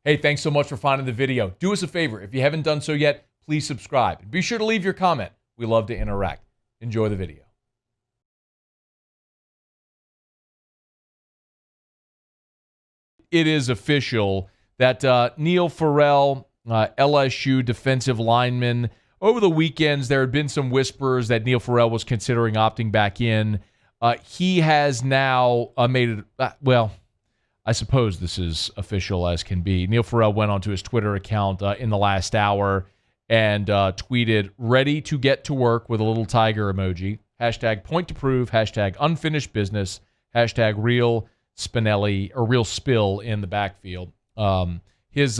Hey, thanks so much for finding the video. Do us a favor. If you haven't done so yet, please subscribe. And be sure to leave your comment. We love to interact. Enjoy the video. It is official that Neil Farrell, LSU defensive lineman, over the weekends there had been some whispers that Neil Farrell was considering opting back in. He has now made it, I suppose this is official as can be. Neil Farrell went onto his Twitter account in the last hour and tweeted, "Ready to get to work," with a little tiger emoji. Hashtag point to prove, hashtag unfinished business, hashtag real Spinelli or real spill in the backfield. His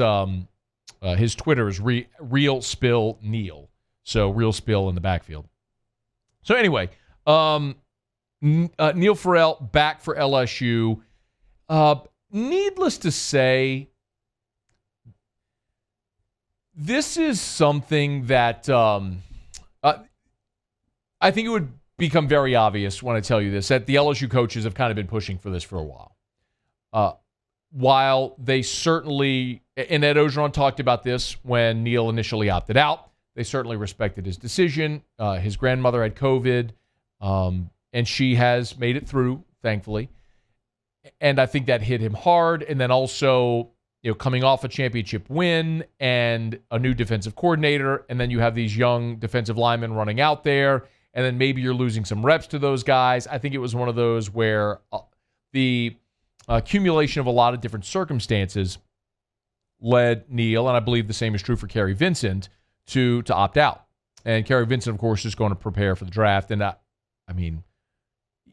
Twitter is real spill Neil. So real spill in the backfield. So anyway, Neil Farrell back for LSU. Needless to say, this is something that I think it would become very obvious when I tell you this, that the LSU coaches have kind of been pushing for this for a while. While they certainly, and Ed Orgeron talked about this when Neil initially opted out, they certainly respected his decision. His grandmother had COVID, and she has made it through, thankfully. And I think that hit him hard. And then also, coming off a championship win and a new defensive coordinator, and then you have these young defensive linemen running out there, and then maybe you're losing some reps to those guys. I think it was one of those where the accumulation of a lot of different circumstances led Neil, and I believe the same is true for Kerry Vincent, to opt out. And Kerry Vincent, of course, is going to prepare for the draft. And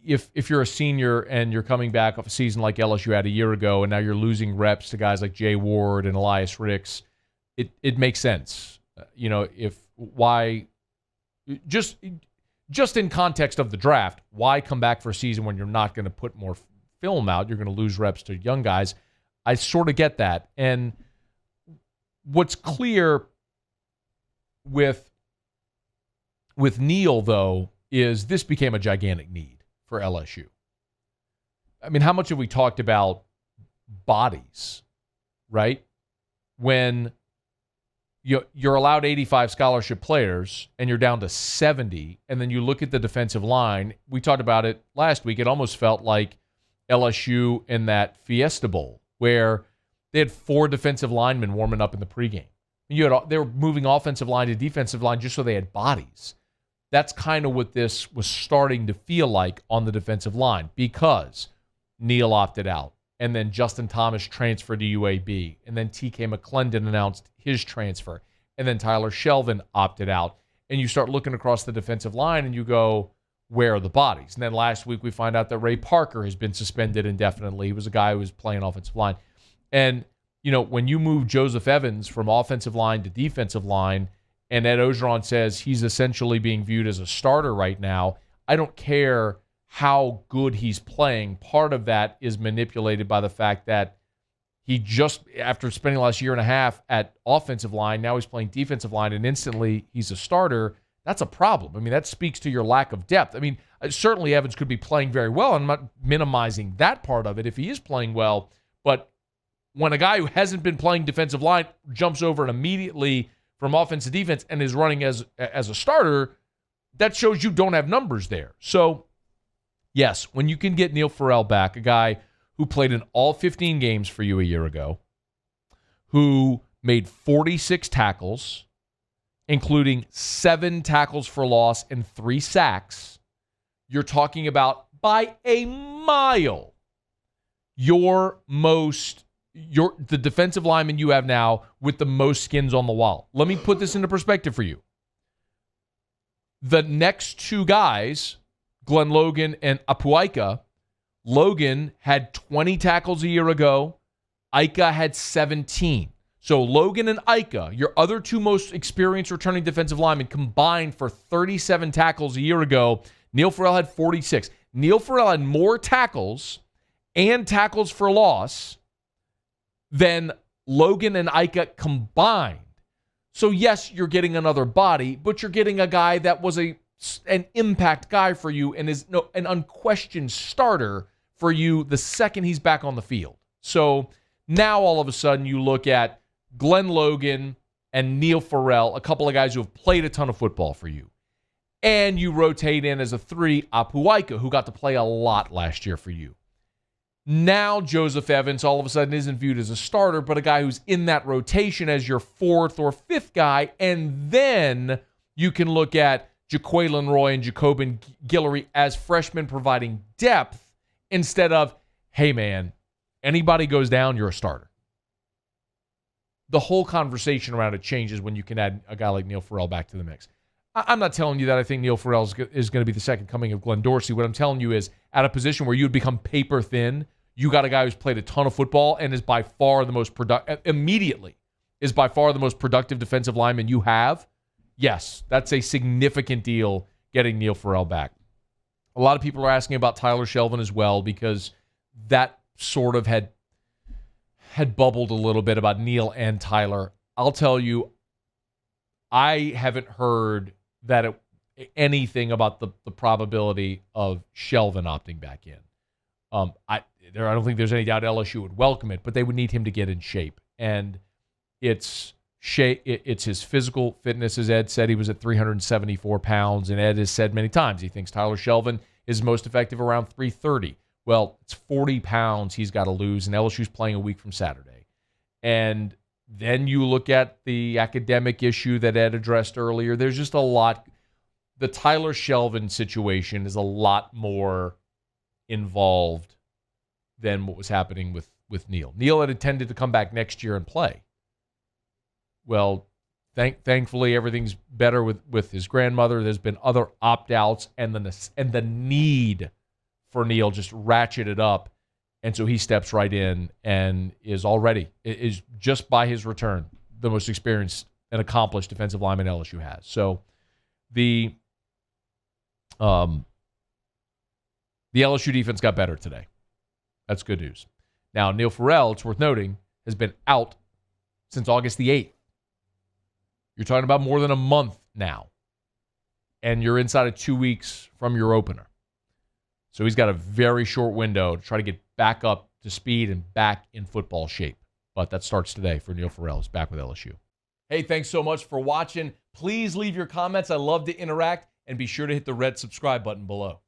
if you're a senior and you're coming back off a season like LSU had a year ago, and now you're losing reps to guys like Jay Ward and Elias Ricks, it makes sense. Just in context of the draft, why come back for a season when you're not going to put more film out? You're going to lose reps to young guys. I sort of get that. And what's clear with Neil, though, is this became a gigantic need for LSU. I mean, how much have we talked about bodies, right? When you're allowed 85 scholarship players and you're down to 70, and then you look at the defensive line. We talked about it last week. It almost felt like LSU in that Fiesta Bowl where they had 4 defensive linemen warming up in the pregame. They were moving offensive line to defensive line just so they had bodies. That's kind of what this was starting to feel like on the defensive line, because Neil opted out, and then Justin Thomas transferred to UAB, and then TK McClendon announced his transfer, and then Tyler Shelvin opted out. And you start looking across the defensive line and you go, where are the bodies? And then last week we find out that Ray Parker has been suspended indefinitely. He was a guy who was playing offensive line. And, when you move Joseph Evans from offensive line to defensive line, and Ed Orgeron says he's essentially being viewed as a starter right now, I don't care how good he's playing. Part of that is manipulated by the fact that he just, after spending the last year and a half at offensive line, now he's playing defensive line, and instantly he's a starter. That's a problem. I mean, that speaks to your lack of depth. I mean, certainly Evans could be playing very well. I'm not minimizing that part of it if he is playing well. But when a guy who hasn't been playing defensive line jumps over and immediately from offense to defense and is running as a starter, that shows you don't have numbers there. So, yes, when you can get Neil Farrell back, a guy who played in all 15 games for you a year ago, who made 46 tackles, including 7 tackles for loss and 3 sacks, you're talking about, by a mile, the defensive lineman you have now with the most skins on the wall. Let me put this into perspective for you. The next 2 guys, Glenn Logan and Apuaika, Logan had 20 tackles a year ago. Ika had 17. So Logan and Ika, your other 2 most experienced returning defensive linemen, combined for 37 tackles a year ago. Neil Farrell had 46. Neil Farrell had more tackles and tackles for loss than Logan and Ika combined. So yes, you're getting another body, but you're getting a guy that was an impact guy for you and is an unquestioned starter for you the second he's back on the field. So Now, all of a sudden, you look at Glenn Logan and Neil Farrell, a couple of guys who have played a ton of football for you. And you rotate in as a 3, Apuaika, who got to play a lot last year for you. Now, Joseph Evans all of a sudden isn't viewed as a starter, but a guy who's in that rotation as your 4th or 5th guy. And then you can look at Jaquelin Roy and Jacobin Guillory as freshmen providing depth instead of, hey, man, anybody goes down, you're a starter. The whole conversation around it changes when you can add a guy like Neil Farrell back to the mix. I'm not telling you that I think Neil Farrell is going to be the second coming of Glenn Dorsey. What I'm telling you is at a position where you would become paper thin, you got a guy who's played a ton of football and is by far the most productive defensive lineman you have. Yes, that's a significant deal getting Neil Farrell back. A lot of people are asking about Tyler Shelvin as well because that sort of had bubbled a little bit about Neil and Tyler. I'll tell you, I haven't heard anything about the probability of Shelvin opting back in. I don't think there's any doubt LSU would welcome it, but they would need him to get in shape. And it's his physical fitness, as Ed said. He was at 374 pounds, and Ed has said many times he thinks Tyler Shelvin is most effective around 330. Well, it's 40 pounds he's got to lose, and LSU's playing a week from Saturday. And then you look at the academic issue that Ed addressed earlier. There's just a lot. The Tyler Shelvin situation is a lot more involved than what was happening with Neil. Neil had intended to come back next year and play. Well, thankfully everything's better with his grandmother. There's been other opt-outs, and the need for Neil just ratcheted up, and so he steps right in and is just by his return the most experienced and accomplished defensive lineman LSU has. So the LSU defense got better today. That's good news. Now, Neil Farrell, it's worth noting, has been out since August the 8th. You're talking about more than a month now, and you're inside of 2 weeks from your opener. So he's got a very short window to try to get back up to speed and back in football shape. But that starts today for Neil Farrell. He's back with LSU. Hey, thanks so much for watching. Please leave your comments. I love to interact, and be sure to hit the red subscribe button below.